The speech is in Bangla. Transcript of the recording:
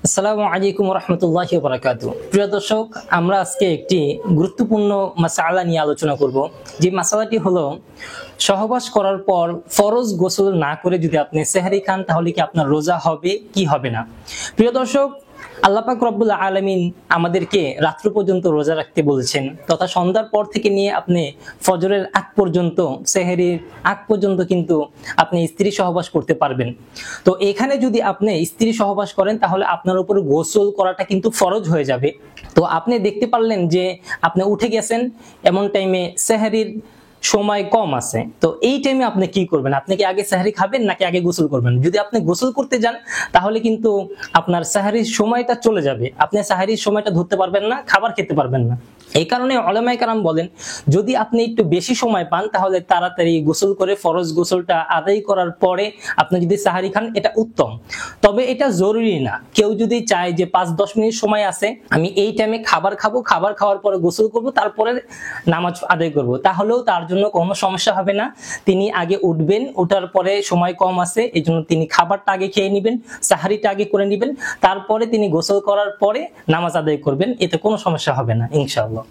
আসসালামু আলাইকুম রহমতুল্লাহি ওয়া বারাকাতুহু। প্রিয় দর্শক, আমরা আজকে একটি গুরুত্বপূর্ণ মাসআলা নিয়ে আলোচনা করব। যে মাসআলাটি হলো, সহবাস করার পর ফরজ গোসল না করে যদি আপনি সেহরি খান তাহলে কি আপনার রোজা হবে কি হবে না। প্রিয় দর্শক, আল্লাহ পাক রব্বুল আলামিন আমাদেরকে রাত্র পর্যন্ত রোজা রাখতে বলেছেন, তথা সন্ধ্যার পর থেকে নিয়ে আপনি ফজরের আগ পর্যন্ত, সেহরির আগ পর্যন্ত কিন্তু আপনি স্ত্রী সহবাস করতে পারবেন। তো এখানে যদি আপনি স্ত্রী সহবাস করেন তাহলে আপনার উপর গোসল করাটা কিন্তু ফরজ হয়ে যাবে। তো আপনি দেখতে পারলেন যে আপনি উঠে গেছেন, এমন টাইমে সেহরির সময় কম আছে, তো এই টাইমে আপনি কি করবেন? আপনি কি আগে সেহরি খাবেন নাকি আগে গোসল করবেন? যদি আপনি গোসল করতে যান তাহলে কিন্তু আপনার সেহরির সময়টা চলে যাবে, আপনি সেহরির সময়টা ধরতে পারবেন না, খাবার খেতে পারবেন না। এই কারণে উলামায়ে কেরাম বলেন, যদি আপনি একটু বেশি সময় পান তাহলে তাড়াতাড়ি গোসল করে ফরজ গোসলটা আদায় করার পরে আপনি যদি সেহরি খান এটা উত্তম। তবে এটা জরুরি না। কেউ যদি চায় যে 5-10 মিনিট সময় আছে, আমি এই টাইমে খাবার খাবো, খাবার খাওয়ার পরে গোসল করব, তারপরে নামাজ আদায় করব, তাহলেও তার জন্য কোনো সমস্যা হবে না। তিনি আগে উঠবেন, ওঠার পরে সময় কম আছে এই জন্য তিনি খাবারটা আগে খেয়ে নেবেন, সাহারিটা আগে করে নেবেন, তারপরে তিনি গোসল করার পরে নামাজ আদায় করবেন, এতে কোনো সমস্যা হবে না ইনশাআল্লাহ।